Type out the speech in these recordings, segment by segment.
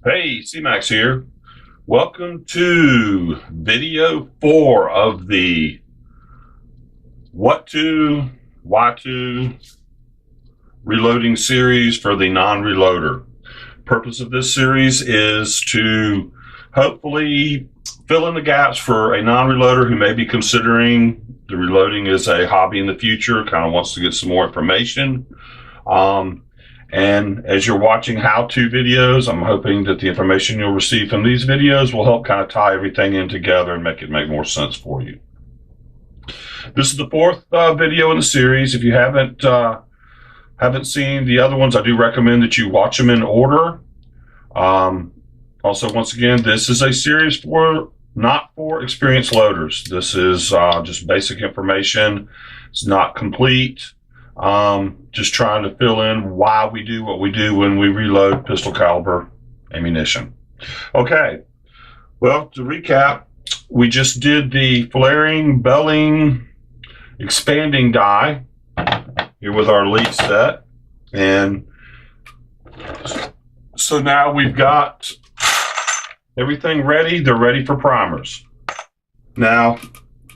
Hey, Cmax here. Welcome to video 4 of the What to, Why to reloading series for the non-reloader. Purpose of this series is to hopefully fill in the gaps for a non-reloader who may be considering the reloading as a hobby in the future, kind of wants to get some more information. And as you're watching how-to videos, I'm hoping that the information you'll receive from these videos will help kind of tie everything in together and make it make more sense for you. This is the fourth video in the series. If you haven't seen the other ones, I do recommend that you watch them in order. Also, once again, this is a series not for experienced loaders. This is just basic information. It's not complete. Just trying to fill in why we do what we do when we reload pistol caliber ammunition. Okay, well, to recap, we just did the flaring, belling, expanding die here with our lead set. And so now we've got everything ready. They're ready for primers. Now,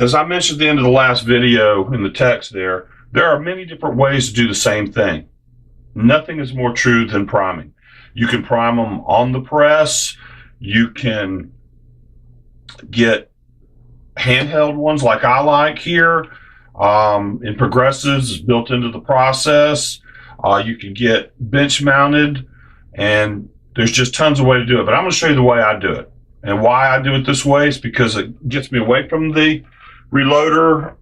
as I mentioned at the end of the last video in the text there are many different ways to do the same thing. Nothing is more true than priming. You can prime them on the press. You can get handheld ones like I like here. In progressives, it's built into the process. You can get bench mounted, and there's just tons of ways to do it. But I'm going to show you the way I do it. And why I do it this way is because it gets me away from the reloader,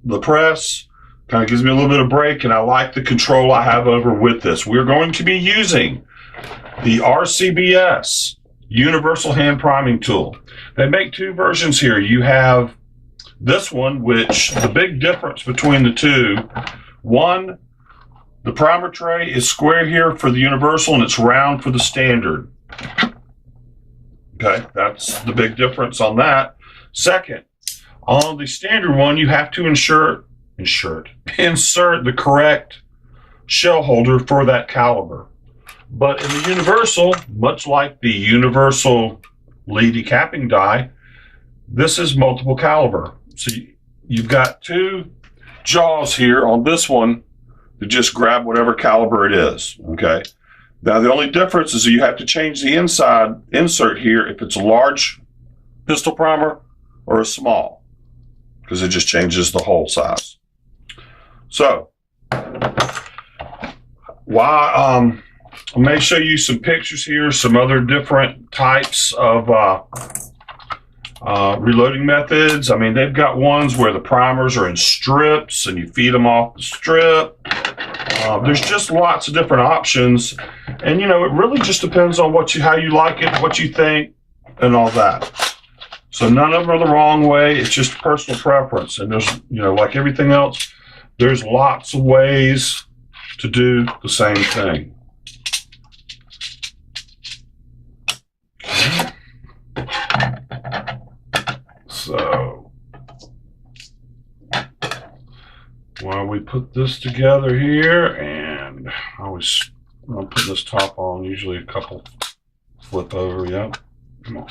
the press. Kind of gives me a little bit of break, and I like the control I have over with this. We're going to be using the RCBS Universal Hand Priming Tool. They make two versions here. You have this one, which the big difference between the two, one, the primer tray is square here for the Universal, and it's round for the Standard. Okay, that's the big difference on that. Second, on the Standard one, you have to insert the correct shell holder for that caliber. But in the Universal, much like the Universal lead decapping die, this is multiple caliber. So you've got two jaws here on this one to just grab whatever caliber it is. Okay. Now the only difference is that you have to change the inside insert here if it's a large pistol primer or a small, because it just changes the hole size. So, I may show you some pictures here, some other different types of reloading methods. I mean, they've got ones where the primers are in strips and you feed them off the strip. There's just lots of different options, and it really just depends on how you like it, what you think, and all that. So none of them are the wrong way. It's just personal preference, and there's like everything else, there's lots of ways to do the same thing. So, while we put this together here, and I'll put this top on, usually a couple flip over, yeah. Come on.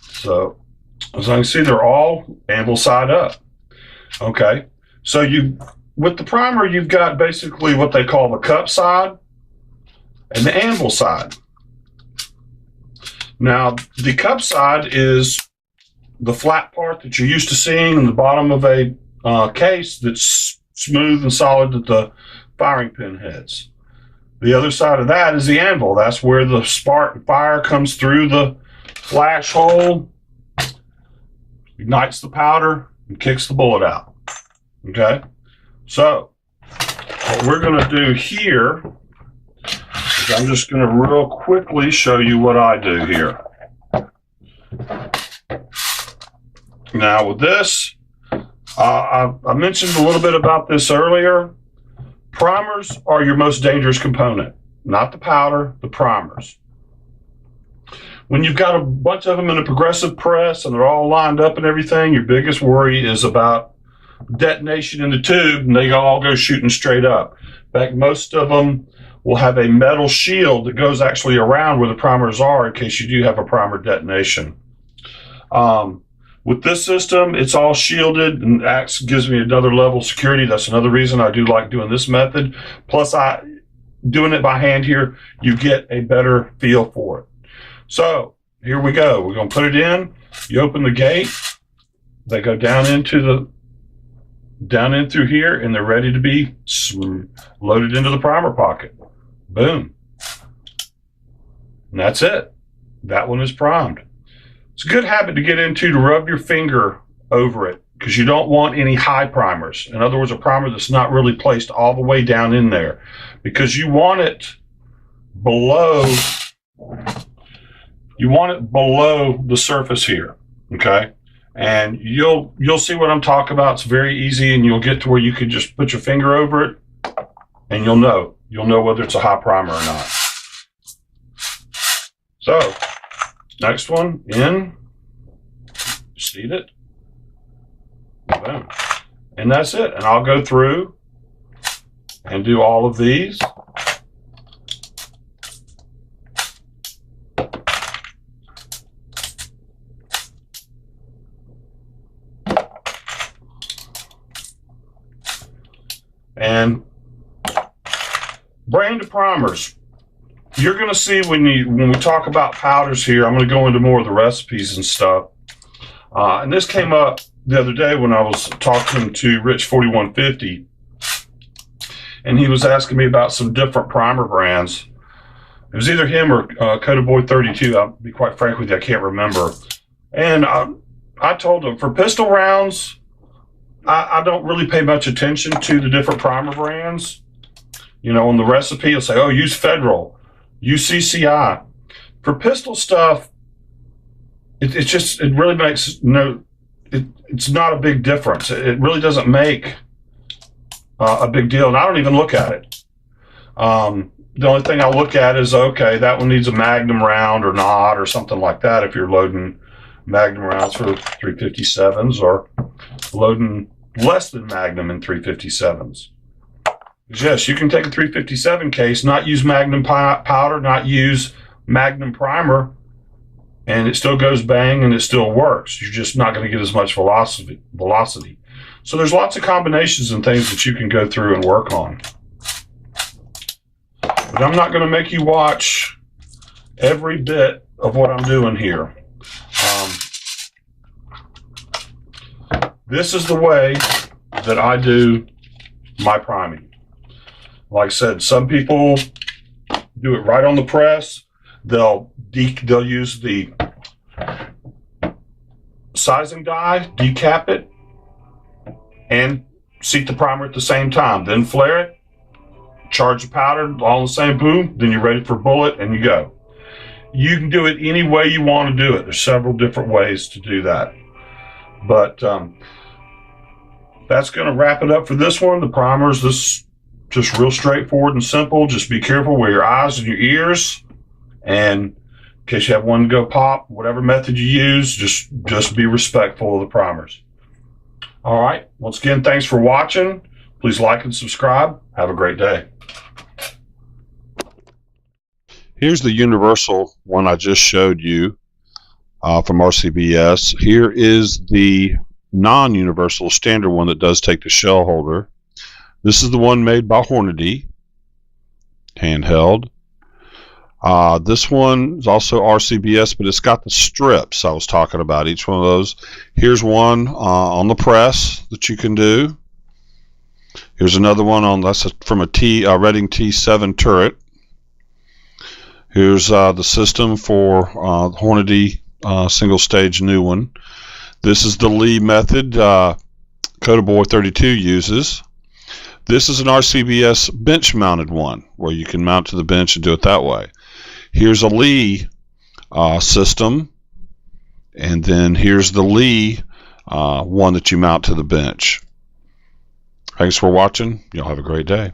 So, as I can see, they're all Anvil side up. Okay, so with the primer, you've got basically what they call the cup side and the Anvil side. Now, the cup side is the flat part that you're used to seeing in the bottom of a case that's smooth and solid at the firing pin heads. The other side of that is the Anvil. That's where the spark and fire comes through the flash hole, ignites the powder, and kicks the bullet out. Okay? So, what we're going to do here is I'm just going to real quickly show you what I do here. Now, with this, I mentioned a little bit about this earlier. Primers are your most dangerous component. Not the powder, the primers. When you've got a bunch of them in a progressive press and they're all lined up and everything, your biggest worry is about detonation in the tube, and they all go shooting straight up. In fact, most of them will have a metal shield that goes actually around where the primers are in case you do have a primer detonation. With this system, it's all shielded and gives me another level of security. That's another reason I do like doing this method. Plus, doing it by hand here, you get a better feel for it. So here we go. We're going to put it in. You open the gate. They go down in through here, and they're ready to be loaded into the primer pocket. Boom. And that's it. That one is primed. It's a good habit to get into to rub your finger over it because you don't want any high primers. In other words, a primer that's not really placed all the way down in there, because you want it below the surface here, okay? And you'll see what I'm talking about. It's very easy, and you'll get to where you could just put your finger over it and you'll know whether it's a high primer or not. So next one in, seat it, boom, and that's it. And I'll go through and do all of these. And brand of primers. You're going to see when we talk about powders here, I'm going to go into more of the recipes and stuff. And this came up the other day when I was talking to Rich 4150, and he was asking me about some different primer brands. It was either him or Coda Boy 32. I'll be quite frank with you, I can't remember. And I told him for pistol rounds, I don't really pay much attention to the different primer brands. You know, on the recipe, it'll say, oh, use Federal, use CCI. For pistol stuff, it really makes it's not a big difference. It really doesn't make a big deal, and I don't even look at it. The only thing I look at is, okay, that one needs a Magnum round or not, or something like that if you're loading Magnum rounds for 357s, or loading less than Magnum in 357s. Yes, you can take a 357 case, not use Magnum powder, not use Magnum primer, and it still goes bang and it still works. You're just not going to get as much velocity. So there's lots of combinations and things that you can go through and work on. But I'm not going to make you watch every bit of what I'm doing here. This is the way that I do my priming. Like I said, some people do it right on the press. They'll use the sizing die, decap it, and seat the primer at the same time. Then flare it, charge the powder, all in the same boom, then you're ready for bullet and you go. You can do it any way you want to do it. There's several different ways to do that. But that's going to wrap it up for this one. The primers, this just real straightforward and simple. Just be careful with your eyes and your ears. And in case you have one go pop, whatever method you use, just be respectful of the primers. All right. Once again, thanks for watching. Please like and subscribe. Have a great day. Here's the universal one I just showed you from RCBS. Here is the non-universal standard one that does take the shell holder. This is the one made by Hornady, handheld. This one is also RCBS, but it's got the strips I was talking about, each one of those. Here's one on the press that you can do. Here's another one that's from a Redding T7 turret. Here's the system for Hornady single stage new one. This is the Lee method Coda Boy 32 uses. This is an RCBS bench mounted one where you can mount to the bench and do it that way. Here's a Lee system, and then here's the Lee one that you mount to the bench. Thanks for watching. Y'all have a great day.